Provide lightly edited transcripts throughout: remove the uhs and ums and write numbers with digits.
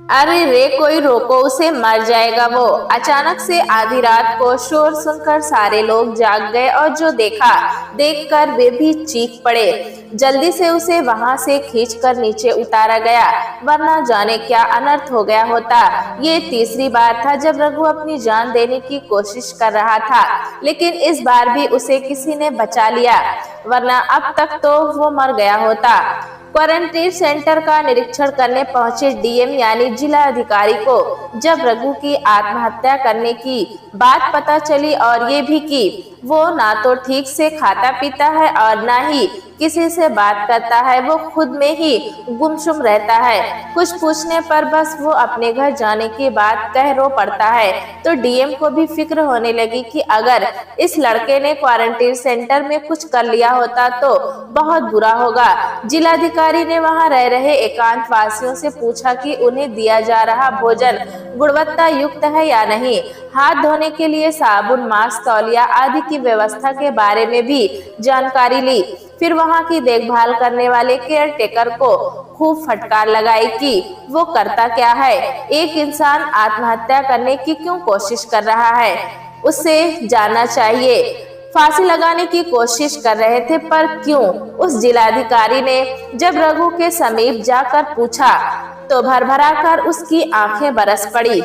अरे रे कोई रोको उसे, मर जाएगा वो। अचानक से आधी रात को शोर सुनकर सारे लोग जाग गए और जो देखा देखकर वे भी चीख पड़े। जल्दी से उसे वहां से खींचकर नीचे उतारा गया, वरना जाने क्या अनर्थ हो गया होता। ये तीसरी बार था जब रघु अपनी जान देने की कोशिश कर रहा था, लेकिन इस बार भी उसे किसी ने बचा लिया, वरना अब तक तो वो मर गया होता। क्वारंटीन सेंटर का निरीक्षण करने पहुंचे डीएम यानी जिला अधिकारी को जब रघु की आत्महत्या करने की बात पता चली और ये भी कि वो ना तो ठीक से खाता पीता है और ना ही किसी से बात करता है, वो खुद में ही गुमसुम रहता है। कुछ पूछने पर बस वो अपने घर जाने की बात कह रो पड़ता है, तो डीएम को भी फिक्र होने लगी कि अगर इस लड़के ने क्वारंटीन सेंटर में कुछ कर लिया होता तो बहुत बुरा होगा। जिलाधिकारी ने वहां रह रहे एकांत वासियों से पूछा कि उन्हें दिया जा रहा भोजन गुणवत्ता युक्त है या नहीं, हाथ धोने के लिए साबुन, मास्क, तौलिया आदि की व्यवस्था के बारे में भी जानकारी ली। फिर वहां की देखभाल करने वाले केयर टेकर को खूब फटकार लगाई कि वो करता क्या है, एक इंसान आत्महत्या करने की क्यों कोशिश कर रहा है, उससे जानना चाहिए। फांसी लगाने की कोशिश कर रहे थे पर क्यों? उस जिलाधिकारी ने जब रघु के समीप जाकर पूछा तो भरभरा कर उसकी आंखें बरस पड़ी।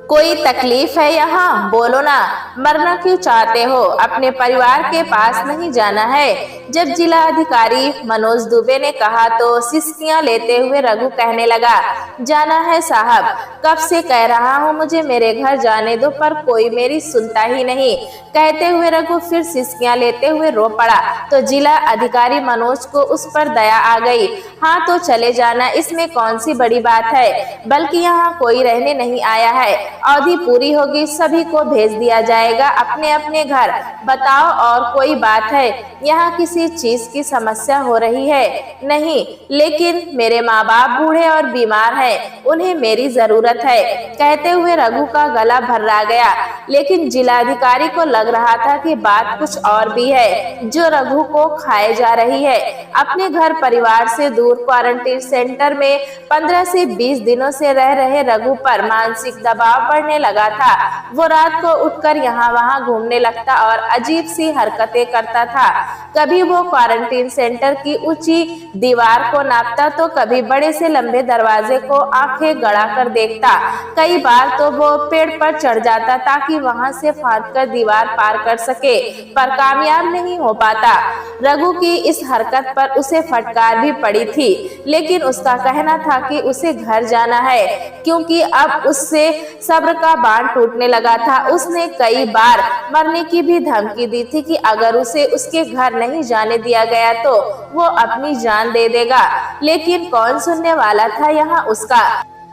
कोई तकलीफ है यहाँ? बोलो ना, मरना क्यों चाहते हो? अपने परिवार के पास नहीं जाना है? जब जिला अधिकारी मनोज दुबे ने कहा तो सिसकियां लेते हुए रघु कहने लगा, जाना है साहब, कब से कह रहा हूँ मुझे मेरे घर जाने दो, पर कोई मेरी सुनता ही नहीं। कहते हुए रघु फिर सिसकियां लेते हुए रो पड़ा तो जिला अधिकारी मनोज को उस पर दया आ गई। हाँ तो चले जाना, इसमें कौन सी बड़ी बात है, बल्कि यहाँ कोई रहने नहीं आया है, अवधि पूरी होगी सभी को भेज दिया जाएगा अपने अपने घर। बताओ और कोई बात है? यहाँ किसी चीज की समस्या हो रही है? नहीं, लेकिन मेरे माँ बाप बूढ़े और बीमार हैं, उन्हें मेरी जरूरत है। कहते हुए रघु का गला भर्रा गया, लेकिन जिलाधिकारी को लग रहा था कि बात कुछ और भी है जो रघु को खाए जा रही है। अपने घर परिवार से दूर क्वारंटीन सेंटर में 15 से 20 दिनों से रह रहे रघु पर मानसिक दबाव बढ़ने लगा था। वो रात को उठकर यहाँ वहाँ घूमने लगता और अजीब सी हरकतें करता था। कभी वो क्वारंटीन सेंटर की ऊंची दीवार को नापता तो कभी बड़े से लंबे दरवाजे को आंखें गड़ा कर देखता। कई बार तो वो पेड़ पर चढ़ जाता ताकि वहां से फांदकर दीवार पार कर सके, पर कामयाब नहीं हो पाता। रघु की इस हरकत पर उसे फटकार भी पड़ी थी, लेकिन उसका कहना था कि उसे घर जाना है, क्योंकि अब उससे सब्र का बांध टूटने लगा था। उसने कई बार मरने की भी धमकी दी थी कि अगर उसे उसके घर नहीं जाने दिया गया तो वो अपनी जान दे देगा, लेकिन कौन सुनने वाला था यहाँ उसका।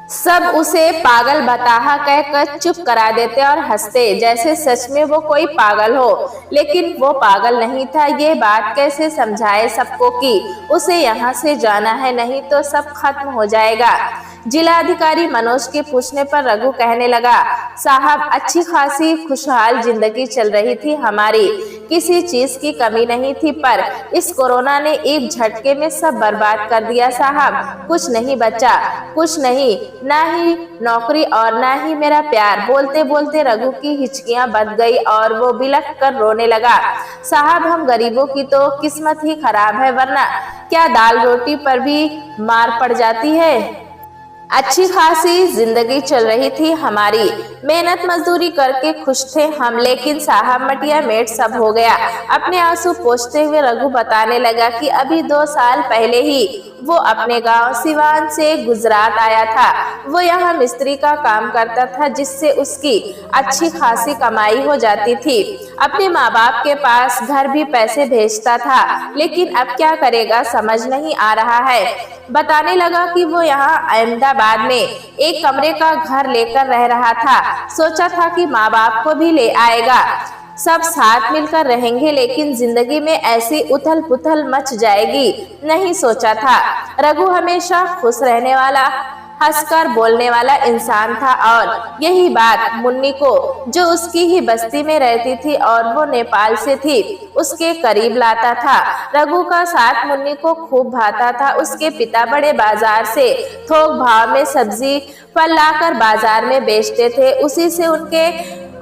सब उसे पागल बताहा कहकर चुप करा देते और हंसते जैसे सच में वो कोई पागल हो, लेकिन वो पागल नहीं था। ये बात कैसे समझाए सबको कि उसे यहाँ से जाना है, नहीं तो सब खत्म हो जाएगा। जिलाधिकारी मनोज के पूछने पर रघु कहने लगा, साहब अच्छी खासी खुशहाल जिंदगी चल रही थी हमारी, किसी चीज की कमी नहीं थी, पर इस कोरोना ने एक झटके में सब बर्बाद कर दिया साहब। कुछ नहीं बचा, कुछ नहीं, ना ही नौकरी और ना ही मेरा प्यार। बोलते बोलते रघु की हिचकियां बंध गई और वो बिलख कर रोने लगा। साहब हम गरीबों की तो किस्मत ही खराब है, वरना क्या दाल रोटी पर भी मार पड़ जाती है। अच्छी खासी जिंदगी चल रही थी हमारी, मेहनत मजदूरी करके खुश थे हम, लेकिन साहब मटिया मेट सब हो गया। अपने आंसू पोंछते हुए रघु बताने लगा कि अभी 2 साल पहले ही वो अपने गांव सिवान से गुजरात आया था। वो यहाँ मिस्त्री का काम करता था, जिससे उसकी अच्छी खासी कमाई हो जाती थी। अपने माँ बाप के पास घर भी पैसे भेजता था, लेकिन अब क्या करेगा समझ नहीं आ रहा है। बताने लगा कि वो यहाँ अहमदाबाद में एक कमरे का घर लेकर रह रहा था। सोचा था कि माँ बाप को भी ले आएगा, सब साथ मिलकर रहेंगे, लेकिन जिंदगी में ऐसी उथल पुथल मच जाएगी नहीं सोचा था। रघु हमेशा खुश रहने वाला, हंसकर बोलने वाला इंसान था और यही बात मुन्नी को, जो उसकी ही बस्ती में रहती थी और वो नेपाल से थी, उसके करीब लाता था। रघु का साथ मुन्नी को खूब भाता था। उसके पिता बड़े बाजार से थोक भाव में सब्जी फल लाकर बाजार में बेचते थे। उसी से उनके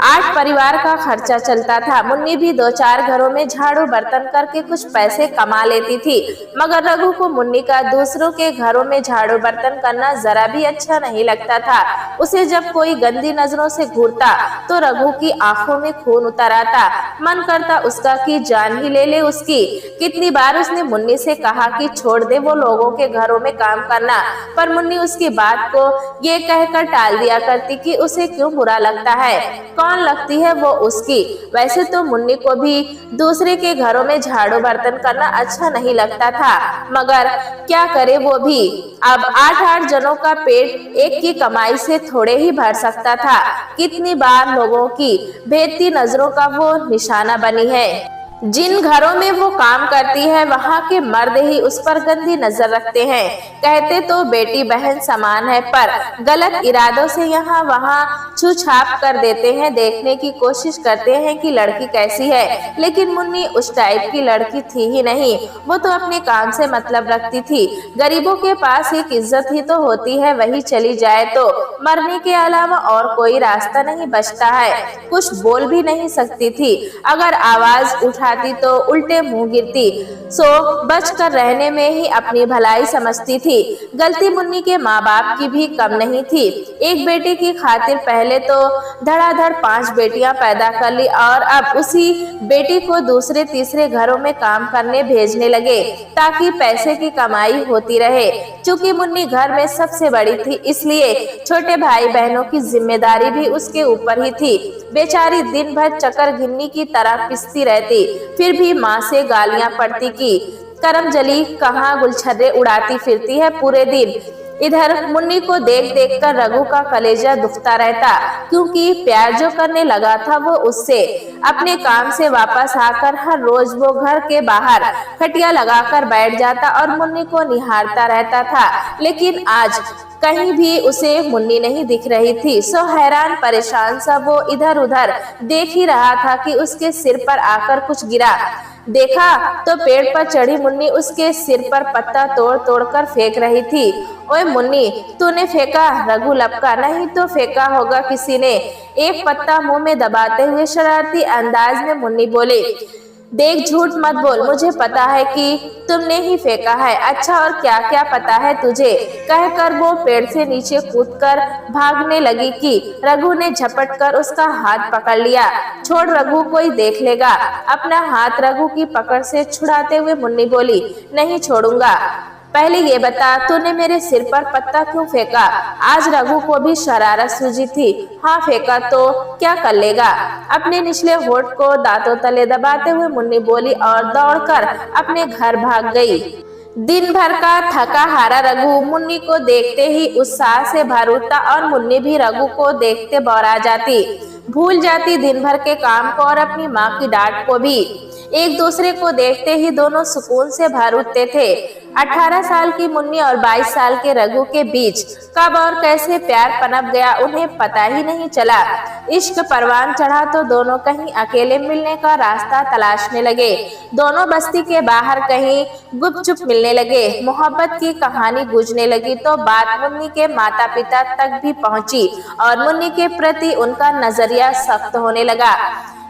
8 परिवार का खर्चा चलता था। मुन्नी भी 2-4 घरों में झाड़ू बर्तन करके कुछ पैसे कमा लेती थी, मगर रघु को मुन्नी का दूसरों के घरों में झाड़ू बर्तन करना जरा भी अच्छा नहीं लगता था। उसे जब कोई गंदी नजरों से घूरता तो रघु की आंखों में खून उतर आता। मन करता उसका कि जान ही ले ले उसकी। कितनी बार उसने मुन्नी से कहा कि छोड़ दे वो लोगों के घरों में काम करना, पर मुन्नी उसकी बात को ये कहकर टाल दिया करती कि उसे क्यों बुरा लगता है, कौन लगती है वो उसकी। वैसे तो मुन्नी को भी दूसरे के घरों में झाड़ू बर्तन करना अच्छा नहीं लगता था, मगर क्या करे वो भी। अब 8-8 जनों का पेट एक की कमाई से थोड़े ही भर सकता था। कितनी बार लोगों की भेदती नजरों का वो निशाना बनी है। जिन घरों में वो काम करती है वहाँ के मर्द ही उस पर गंदी नजर रखते हैं। कहते तो बेटी बहन समान है, पर गलत इरादों से यहाँ वहाँ छू छाप कर देते हैं। देखने की कोशिश करते हैं कि लड़की कैसी है, लेकिन मुन्नी उस टाइप की लड़की थी ही नहीं। वो तो अपने काम से मतलब रखती थी। गरीबों के पास एक इज्जत ही तो होती है, वही चली जाए तो मरने के अलावा और कोई रास्ता नहीं बचता है। कुछ बोल भी नहीं सकती थी। अगर आवाज उठाती तो उल्टे मुंह गिरती, सो बच कर रहने में ही अपनी भलाई समझती थी। गलती मुन्नी के माँ बाप की भी कम नहीं थी। एक बेटे की खातिर पहले तो धड़ाधड़ 5 बेटियां पैदा कर ली और अब उसी बेटी को दूसरे तीसरे घरों में काम करने भेजने लगे ताकि पैसे की कमाई होती रहे। चूंकि मुन्नी घर में सबसे बड़ी थी, इसलिए छोटे भाई बहनों की जिम्मेदारी भी उसके ऊपर ही थी। बेचारी दिन भर चक्कर गिन्नी की तरह पिसती रहती, फिर भी माँ से गालियां पड़ती कि करमजली कहाँ गुलछर्रे उड़ाती फिरती है पूरे दिन। इधर मुन्नी को देख देख कर रघु का कलेजा दुखता रहता, क्योंकि प्यार जो करने लगा था वो उससे। अपने काम से वापस आकर हर रोज वो घर के बाहर खटिया लगाकर बैठ जाता और मुन्नी को निहारता रहता था, लेकिन आज कहीं भी उसे मुन्नी नहीं दिख रही थी। सो हैरान परेशान सा वो इधर उधर देख ही रहा था कि उसके सिर पर आकर कुछ गिरा। देखा तो पेड़ पर चढ़ी मुन्नी उसके सिर पर पत्ता तोड़ तोड़ कर फेंक रही थी। ओए मुन्नी, तूने फेंका? रघु लपका। नहीं तो फेंका होगा किसी ने। एक पत्ता मुंह में दबाते हुए शरारती अंदाज में मुन्नी बोली, देख झूठ मत बोल, मुझे पता है कि तुमने ही फेंका है। अच्छा और क्या क्या पता है तुझे? कहकर वो पेड़ से नीचे कूदकर भागने लगी कि रघु ने झपट कर उसका हाथ पकड़ लिया। छोड़ रघु, कोई देख लेगा। अपना हाथ रघु की पकड़ से छुड़ाते हुए मुन्नी बोली, नहीं छोड़ूंगा। पहले ये बता, तूने मेरे सिर पर पत्ता क्यों फेंका? आज रघु को भी शरारत सूझी थी। हाँ फेंका तो क्या कर लेगा? अपने निचले होठ को दांतों तले दबाते हुए मुन्नी बोली और दौड़कर अपने घर भाग गई। दिन भर का थका हारा रघु मुन्नी को देखते ही उत्साह से भर उठता और मुन्नी भी रघु को देखते बौरा जाती, भूल जाती दिन भर के काम को और अपनी माँ की डांट को भी। एक दूसरे को देखते ही दोनों सुकून से भर उठते थे। 18 साल की मुन्नी और 22 साल के रघु के बीच कब और कैसे प्यार पनप गया उन्हें पता ही नहीं चला। इश्क परवान चढ़ा तो दोनों कहीं अकेले मिलने का रास्ता तलाशने लगे। दोनों बस्ती के बाहर कहीं गुपचुप मिलने लगे। मोहब्बत की कहानी गूंजने लगी तो बात मुन्नी के माता पिता तक भी पहुंची और मुन्नी के प्रति उनका नजरिया सख्त होने लगा,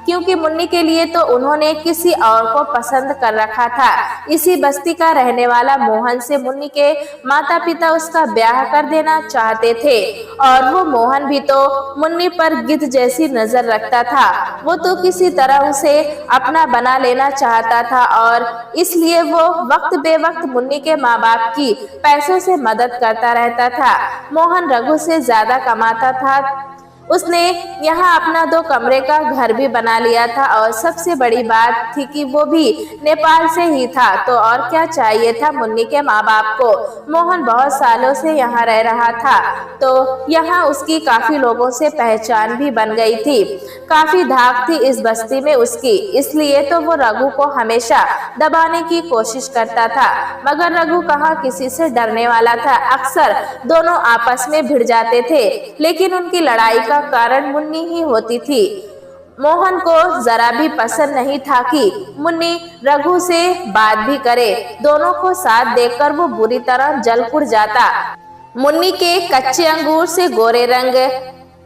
क्योंकि मुन्नी के लिए तो उन्होंने किसी और को पसंद कर रखा था। इसी बस्ती का रहने वाला मोहन से मुन्नी के माता पिता उसका ब्याह कर देना चाहते थे और वो मोहन भी तो मुन्नी पर गिद्ध जैसी नजर रखता था। वो तो किसी तरह उसे अपना बना लेना चाहता था और इसलिए वो वक्त बेवक्त मुन्नी के माँ बाप की पैसों से मदद करता रहता था। मोहन रघु से ज्यादा कमाता था, उसने यहाँ अपना 2 कमरे का घर भी बना लिया था और सबसे बड़ी बात थी कि वो भी नेपाल से ही था। तो और क्या चाहिए था मुन्नी के माँ बाप को। मोहन बहुत सालों से यहाँ रह रहा था, तो यहाँ उसकी काफी लोगों से पहचान भी बन गई थी। काफी धाक थी इस बस्ती में उसकी, इसलिए तो वो रघु को हमेशा दबाने की कोशिश करता था। मगर रघु कहाँ किसी से डरने वाला था। अक्सर दोनों आपस में भिड़ जाते थे, लेकिन उनकी लड़ाई का कारण मुन्नी ही होती थी। मोहन को जरा भी पसंद नहीं था कि मुन्नी रघु से बात भी करे। दोनों को साथ देखकर वो बुरी तरह जल उड़ जाता। मुन्नी के कच्चे अंगूर से गोरे रंग,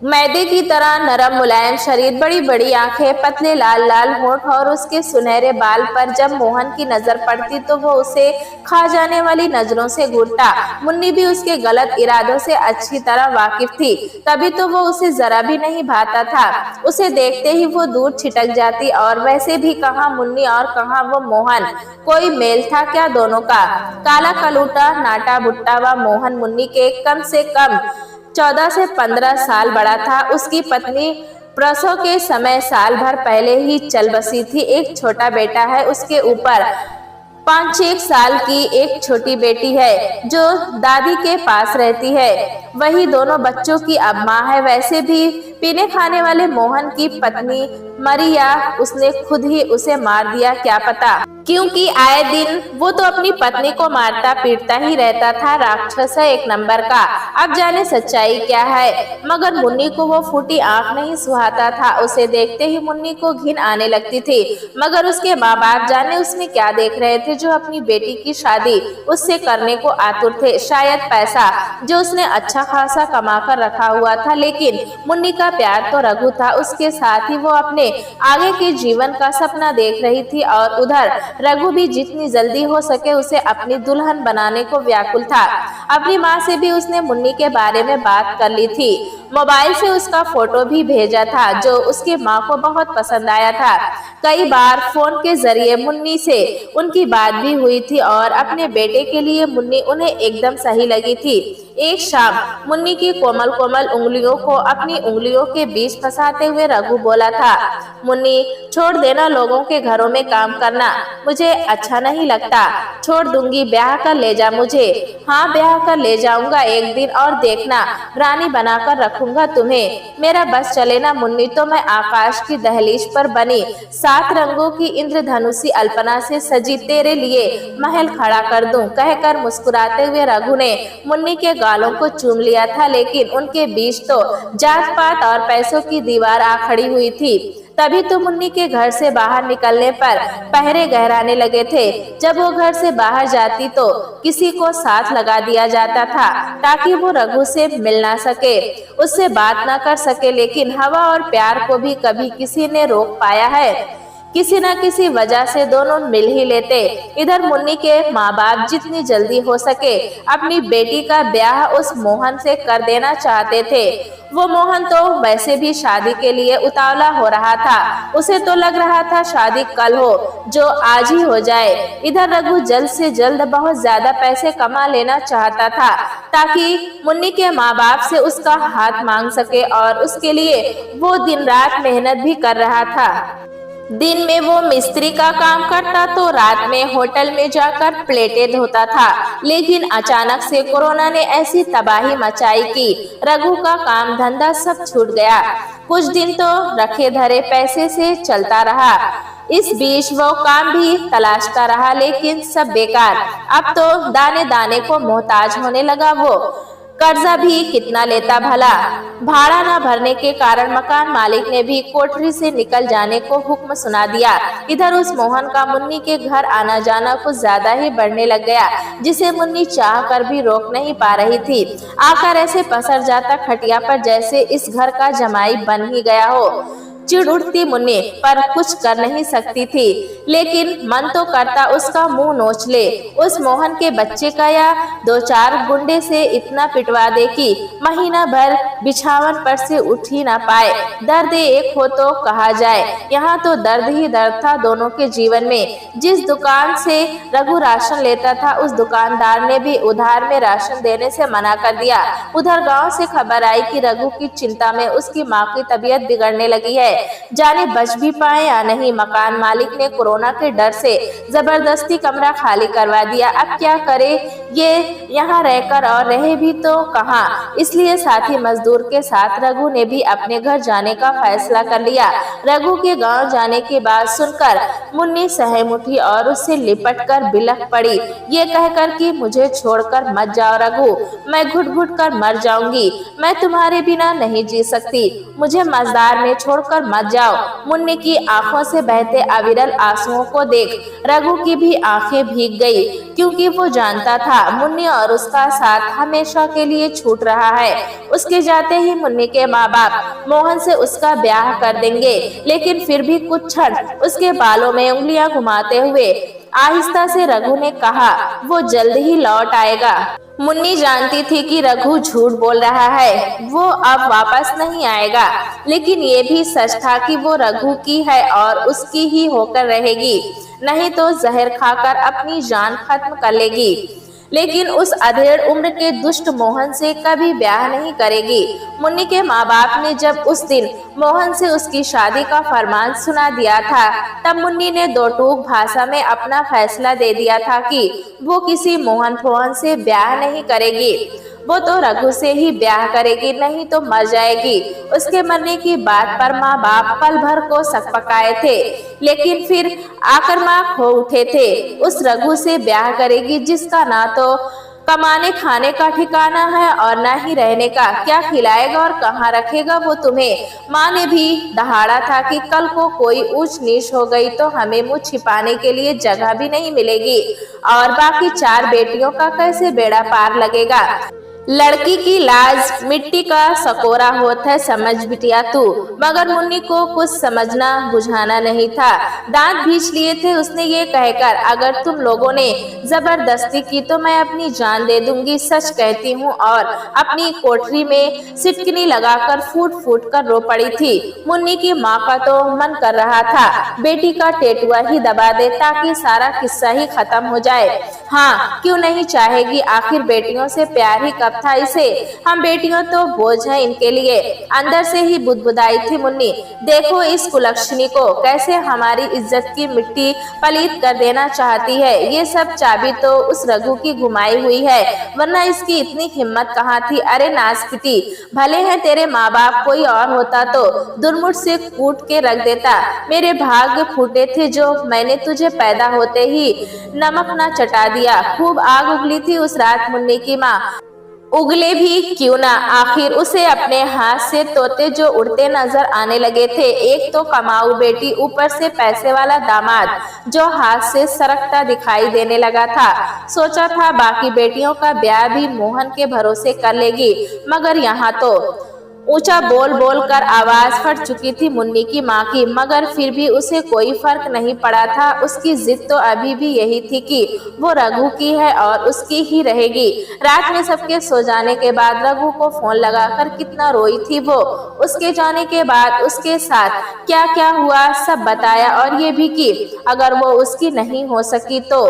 मैदे की तरह नरम मुलायम शरीर, बड़ी बड़ी आंखें, पतले लाल लाल होंठ और उसके सुनहरे बाल पर जब मोहन की नजर पड़ती तो वो उसे खा जाने वाली नजरों से घूरता। मुन्नी भी उसके गलत इरादों से अच्छी तरह वाकिफ थी, तभी तो वो उसे जरा भी नहीं भाता था। उसे देखते ही वो दूर छिटक जाती। और वैसे भी कहाँ मुन्नी और कहाँ वो मोहन, कोई मेल था क्या दोनों का। काला कलूटा नाटा बुट्टा व मोहन मुन्नी के कम से कम 14 से 15 साल बड़ा था। उसकी पत्नी प्रसव के समय साल भर पहले ही चल बसी थी। एक छोटा बेटा है, उसके ऊपर 5-6 साल की एक छोटी बेटी है जो दादी के पास रहती है। वही दोनों बच्चों की अब माँ है। वैसे भी पीने खाने वाले मोहन की पत्नी मरी या उसने खुद ही उसे मार दिया क्या पता, क्योंकि आए दिन वो तो अपनी पत्नी को मारता पीटता ही रहता था। राक्षस है एक नंबर का। अब जाने सच्चाई क्या है। मगर मुन्नी को वो फूटी आंख नहीं सुहाता था। उसे देखते ही मुन्नी को घिन आने लगती थी। मगर उसके माँ बाप जाने उसमें क्या देख रहे थे जो अपनी बेटी की शादी उससे करने को आतुर थे। शायद पैसा जो उसने अच्छा खासा कमा कर रखा हुआ था। लेकिन मुन्नी का प्यार तो रघु था। उसके साथ ही वो अपने आगे के जीवन का सपना देख रही थी। और उधर रघु भी जितनी जल्दी हो सके उसे अपनी दुल्हन बनाने को व्याकुल था। अपनी माँ से भी उसने मुन्नी के बारे में बात कर ली थी। मोबाइल से उसका फोटो भी भेजा था जो उसकी माँ को बहुत पसंद आया था। कई बार फोन के जरिए मुन्नी से उनकी बात भी हुई थी और अपने बेटे के लिए मुन्नी उन्हें एकदम सही लगी थी। एक शाम मुन्नी की कोमल कोमल उंगलियों को अपनी उंगलियों के बीच फंसाते हुए रघु बोला था, मुन्नी छोड़ देना लोगों के घरों में काम करना, मुझे अच्छा नहीं लगता। छोड़ दूंगी, ब्याह कर ले जा मुझे। हाँ ब्याह कर ले जाऊंगा एक दिन, और देखना रानी बनाकर रखूंगा तुम्हें। मेरा बस चले ना मुन्नी तो मैं आकाश की दहलीज पर बनी 7 रंगों की इंद्रधनुषी अल्पना से सजी तेरे लिए महल खड़ा कर दूं। कहकर मुस्कुराते हुए रघु ने मुन्नी के गालों को चूम लिया था। लेकिन उनके बीच तो जात पात और पैसों की दीवार आ खड़ी हुई थी। तभी तो मुन्नी के घर से बाहर निकलने पर पहरे गहराने लगे थे। जब वो घर से बाहर जाती तो किसी को साथ लगा दिया जाता था ताकि वो रघु से मिल ना सके, उससे बात ना कर सके। लेकिन हवा और प्यार को भी कभी किसी ने रोक पाया है? किसी न किसी वजह से दोनों मिल ही लेते। इधर मुन्नी के माँ बाप जितनी जल्दी हो सके अपनी बेटी का ब्याह उस मोहन से कर देना चाहते थे। वो मोहन तो वैसे भी शादी के लिए उतावला हो रहा था। उसे तो लग रहा था शादी कल हो जो आज ही हो जाए। इधर रघु जल्द से जल्द बहुत ज्यादा पैसे कमा लेना चाहता था ताकि मुन्नी के माँ बाप से उसका हाथ मांग सके, और उसके लिए वो दिन रात मेहनत भी कर रहा था। दिन में वो मिस्त्री का काम करता तो रात में होटल में जाकर प्लेटें धोता था। लेकिन अचानक से कोरोना ने ऐसी तबाही मचाई कि रघु का काम धंधा सब छूट गया। कुछ दिन तो रखे धरे पैसे से चलता रहा। इस बीच वो काम भी तलाशता रहा, लेकिन सब बेकार। अब तो दाने दाने को मोहताज होने लगा। वो कर्जा भी कितना लेता भला। भाड़ा न भरने के कारण मकान मालिक ने भी कोठरी से निकल जाने को हुक्म सुना दिया। इधर उस मोहन का मुन्नी के घर आना जाना कुछ ज्यादा ही बढ़ने लग गया, जिसे मुन्नी चाह कर भी रोक नहीं पा रही थी। आकर ऐसे पसर जाता खटिया पर जैसे इस घर का जमाई बन ही गया हो। चिढ़ उठती मुन्नी, पर कुछ कर नहीं सकती थी। लेकिन मन तो करता उसका मुंह नोच ले, उस मोहन के बच्चे का, या 2-4 गुंडे से इतना पिटवा दे कि महीना भर बिछावन पर से उठ ही न पाए। दर्द एक हो तो कहा जाए, यहाँ तो दर्द ही दर्द था दोनों के जीवन में। जिस दुकान से रघु राशन लेता था उस दुकानदार ने भी उधार में राशन देने से मना कर दिया। उधर गांव से खबर आई कि रघु की चिंता में उसकी मां की तबीयत बिगड़ने लगी है। जाने बच भी पाए या नहीं। मकान मालिक ने कोरोना के डर से जबरदस्ती कमरा खाली करवा दिया। अब क्या करे ये यहाँ रहकर, और रहे भी तो कहाँ। इसलिए साथी मजदूर के साथ रघु ने भी अपने घर जाने का फैसला कर लिया। रघु के गांव जाने की बात सुनकर मुन्नी सहम उठी और उससे लिपट कर बिलख पड़ी, ये कहकर कि मुझे छोड़कर मत जाओ रघु, मैं घुट घुट कर मर जाऊंगी, मैं तुम्हारे बिना नहीं जी सकती, मुझे मजदार में छोड़कर मत जाओ। मुन्नी की आंखों से बहते अविरल आंसुओं को देख रघु की भी आंखें भीग गई, क्योंकि वो जानता था मुन्नी और उसका साथ हमेशा के लिए छूट रहा है। उसके जाते ही मुन्नी के माँ बाप मोहन से उसका ब्याह कर देंगे, लेकिन फिर भी कुछ क्षण उसके बालों में उंगलियां घुमाते हुए आहिस्ता से रघु ने कहा, वो जल्द ही लौट आएगा। मुन्नी जानती थी कि रघु झूठ बोल रहा है, वो अब वापस नहीं आएगा, लेकिन ये भी सच था कि वो रघु की है और उसकी ही होकर रहेगी, नहीं तो जहर खाकर अपनी जान खत्म कर लेगी। लेकिन उस अधेड़ उम्र के दुष्ट मोहन से कभी ब्याह नहीं करेगी। मुन्नी के माँ बाप ने जब उस दिन मोहन से उसकी शादी का फरमान सुना दिया था, तब मुन्नी ने दो टूक भाषा में अपना फैसला दे दिया था कि वो किसी मोहन फोहन से ब्याह नहीं करेगी, वो तो रघु से ही ब्याह करेगी, नहीं तो मर जाएगी। उसके मरने की बात पर माँ बाप पल भर को सकपकाए थे, लेकिन फिर आकर्मक हो उठे थे। उस रघु से ब्याह करेगी जिसका ना तो कमाने खाने का ठिकाना है और ना ही रहने का, क्या खिलाएगा और कहाँ रखेगा वो तुम्हें। माँ ने भी दहाड़ा था कि कल को कोई ऊंच नीच हो गई तो हमें मुंह छिपाने के लिए जगह भी नहीं मिलेगी, और बाकी चार बेटियों का कैसे बेड़ा पार लगेगा। लड़की की लाज मिट्टी का सकोरा होता है, समझ बिटिया तू। मगर मुन्नी को कुछ समझना बुझाना नहीं था। दांत भींच लिए थे उसने ये कहकर, अगर तुम लोगों ने जबरदस्ती की तो मैं अपनी जान दे दूंगी, सच कहती हूँ। और अपनी कोठरी में सिटकनी लगाकर फूट फूट कर रो पड़ी थी। मुन्नी की माँ का तो मन कर रहा था बेटी का टेटुआ ही दबा दे ताकि सारा किस्सा ही खत्म हो जाए। हाँ, क्यों नहीं चाहेगी, आखिर बेटियों से प्यार ही कब था इसे। हम बेटियों तो बोझ है इनके लिए। अंदर से ही बुदबुदाई थी मुन्नी, देखो इस कुलक्षणी को कैसे हमारी इज्जत की मिट्टी पलीत कर देना चाहती है। ये सब चाबी तो उस रघु की घुमाई हुई है, वरना इसकी इतनी हिम्मत कहाँ थी। अरे नासपीती, भले है तेरे माँ बाप, कोई और होता तो दुर्मुठ से कूट के रख देता। मेरे भाग्य फूटे थे जो मैंने तुझे पैदा होते ही नमक न चटा दिया। खूब आग उगली थी उस रात मुन्नी की माँ, उगले भी क्यों ना, आखिर उसे अपने हाथ से तोते जो उड़ते नजर आने लगे थे। एक तो कमाऊ बेटी, ऊपर से पैसे वाला दामाद जो हाथ से सरकता दिखाई देने लगा था। सोचा था बाकी बेटियों का ब्याह भी मोहन के भरोसे कर लेगी, मगर यहाँ तो ऊंचा बोल बोल कर आवाज फट चुकी थी मुन्नी की माँ की। मगर फिर भी उसे कोई फर्क नहीं पड़ा था। उसकी जिद तो अभी भी यही थी कि वो रघु की है और उसकी ही रहेगी। रात में सबके सो जाने के बाद रघु को फोन लगाकर कितना रोई थी वो। उसके जाने के बाद उसके साथ क्या क्या हुआ सब बताया, और ये भी कि अगर वो उसकी नहीं हो सकी तो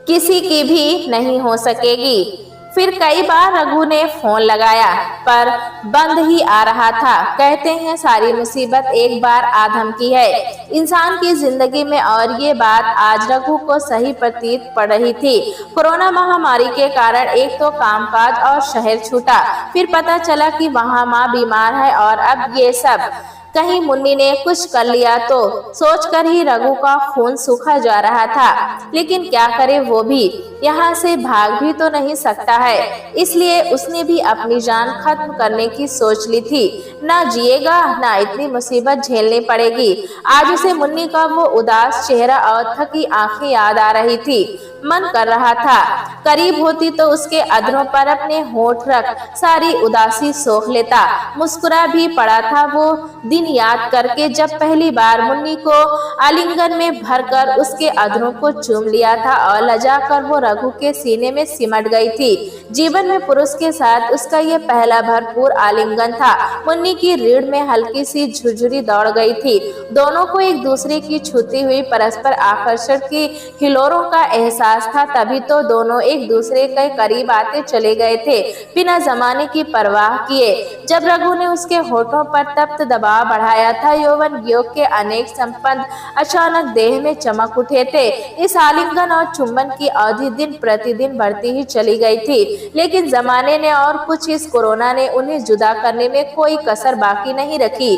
किसी की भी नहीं हो सकेगी। फिर कई बार रघु ने फोन लगाया पर बंद ही आ रहा था। कहते हैं सारी मुसीबत एक बार आधम की है इंसान की जिंदगी में, और ये बात आज रघु को सही प्रतीत पड़ रही थी। कोरोना महामारी के कारण एक तो कामकाज और शहर छूटा, फिर पता चला कि वहाँ माँ बीमार है, और अब ये सब। कहीं मुन्नी ने कुछ कर लिया तो सोचकर ही रघु का खून सूखा जा रहा था। लेकिन क्या करे, वो भी यहाँ से भाग भी तो नहीं सकता है, इसलिए उसने भी अपनी जान खत्म करने की सोच ली थी। ना जिएगा ना इतनी मुसीबत झेलनी पड़ेगी। आज उसे मुन्नी का वो उदास चेहरा और थकी आंखें याद आ रही थी। मन कर रहा था। करीब होती तो उसके अधरों पर अपने होठ रख सारी उदासी सोख लेता। मुस्कुरा भी पड़ा था वो दिन याद करके जब पहली बार मुन्नी को आलिंगन में भरकर उसके अधरों को चूम लिया था और लजा कर वो रघु के सीने में सिमट गई थी। जीवन में पुरुष के साथ उसका ये पहला भरपूर आलिंगन था। मुन्नी की रीढ़ में हल्की सी झुरझुरी दौड़ गई थी। दोनों को एक दूसरे की छूती हुई परस्पर आकर्षण की हिलोरों का एहसास था, तभी तो दोनों एक दूसरे के करीब आते चले गए थे बिना जमाने की परवाह किए। जब रघु ने उसके होठों पर तप्त दबाव बढ़ाया था, यौवन योग के अनेक संपन्न अचानक देह में चमक उठे थे। इस आलिंगन और चुंबन की अवधि दिन प्रतिदिन बढ़ती ही चली गई थी, लेकिन जमाने ने और कुछ इस कोरोना ने उन्हें जुदा करने में कोई कसर बाकी नहीं रखी।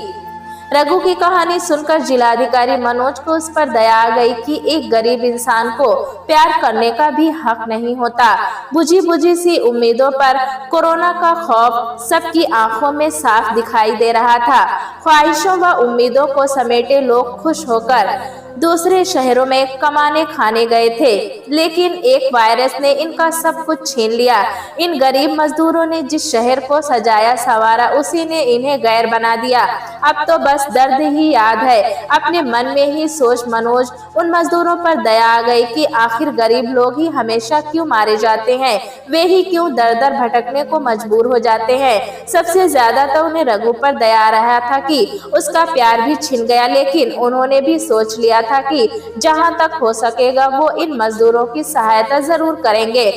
रघु की कहानी सुनकर जिलाधिकारी मनोज को उस पर दया आ गई कि एक गरीब इंसान को प्यार करने का भी हक नहीं होता। बुझी बुझी सी उम्मीदों पर कोरोना का खौफ सबकी आंखों में साफ दिखाई दे रहा था। ख्वाहिशों व उम्मीदों को समेटे लोग खुश होकर दूसरे शहरों में कमाने खाने गए थे, लेकिन एक वायरस ने इनका सब कुछ छीन लिया। इन गरीब मजदूरों ने जिस शहर को सजाया संवारा, उसी ने इन्हें गैर बना दिया। अब तो बस दर्द ही याद है। अपने मन में ही सोच मनोज उन मजदूरों पर दया आ गई कि आखिर गरीब लोग ही हमेशा क्यों मारे जाते हैं, वे ही क्यों दर दर भटकने को मजबूर हो जाते हैं। सबसे ज्यादा तो उन्हें रघु पर दया आ रहा था कि उसका प्यार भी छिन गया, लेकिन उन्होंने भी सोच लिया था कि जहां तक हो सकेगा वो इन मजदूरों की सहायता जरूर करेंगे।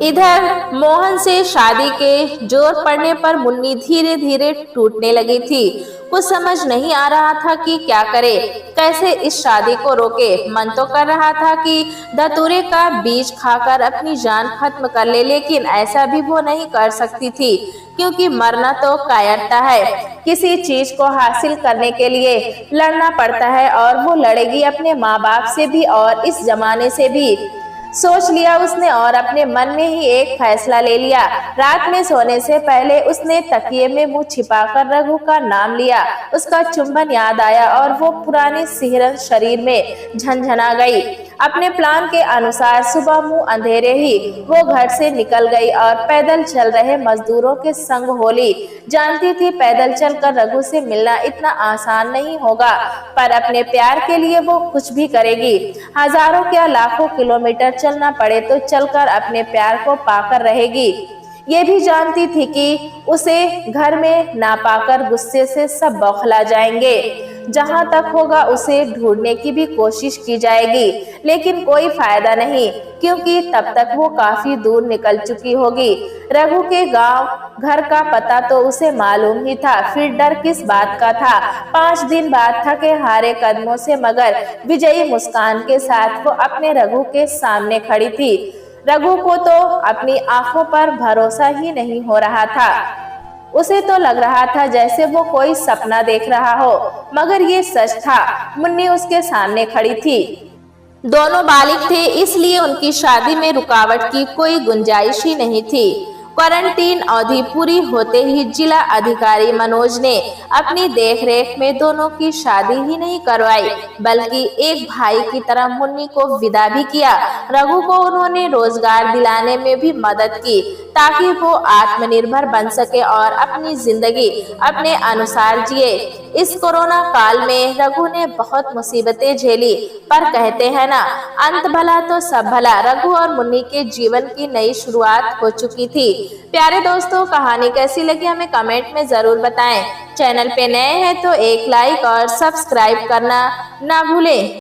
इधर मोहन से शादी के जोर पड़ने पर मुन्नी धीरे धीरे टूटने लगी थी। कुछ समझ नहीं आ रहा था कि क्या करे, कैसे इस शादी को रोके। मन तो कर रहा था कि धतूरे का बीज खाकर अपनी जान खत्म कर ले, लेकिन ऐसा भी वो नहीं कर सकती थी, क्योंकि मरना तो कायरता है। किसी चीज को हासिल करने के लिए लड़ना पड़ता है, और वो लड़ेगी अपने माँ बाप से भी और इस जमाने से भी। सोच लिया उसने और अपने मन में ही एक फैसला ले लिया। रात में सोने से पहले उसने तकिए में मुंह छिपाकर रघु का नाम लिया। उसका चुंबन याद आया और वो पुरानी सिहरन शरीर में झंझना गई। अपने प्लान के अनुसार सुबह मुंह अंधेरे ही वो घर से निकल गई और पैदल चल रहे मजदूरों के संग होली। जानती थी पैदल चलकर रघु से मिलना इतना आसान नहीं होगा, पर अपने प्यार के लिए वो कुछ भी करेगी। हजारों क्या लाखों किलोमीटर चलना पड़े तो चलकर अपने प्यार को पाकर रहेगी। ये भी जानती थी कि उसे घर में ना पाकर गुस्से से सब बौखला जाएंगे। जहां तक होगा उसे ढूंढने की भी कोशिश की जाएगी, लेकिन कोई फायदा नहीं, क्योंकि तब तक वो काफी दूर निकल चुकी होगी। रघु के गांव घर का पता तो उसे मालूम ही था, फिर डर किस बात का था। 5 दिन बाद थके हारे कदमों से मगर विजयी मुस्कान के साथ वो अपने रघु के सामने खड़ी थी। रघु को तो अपनी आंखों पर भरोसा ही नहीं हो रहा था। उसे तो लग रहा था जैसे वो कोई सपना देख रहा हो, मगर ये सच था। मुन्नी उसके सामने खड़ी थी। दोनों बालिग थे, इसलिए उनकी शादी में रुकावट की कोई गुंजाइश ही नहीं थी। क्वारंटीन अवधि पूरी होते ही जिला अधिकारी मनोज ने अपनी देखरेख में दोनों की शादी ही नहीं करवाई, बल्कि एक भाई की तरह मुन्नी को विदा भी किया। रघु को उन्होंने रोजगार दिलाने में भी मदद की, ताकि वो आत्मनिर्भर बन सके और अपनी जिंदगी अपने अनुसार जिए। इस कोरोना काल में रघु ने बहुत मुसीबतें झेली, पर कहते हैं ना, अंत भला तो सब भला। रघु और मुन्नी के जीवन की नई शुरुआत हो चुकी थी। प्यारे दोस्तों, कहानी कैसी लगी हमें कमेंट में जरूर बताएं। चैनल पे नए हैं तो एक लाइक और सब्सक्राइब करना ना भूलें।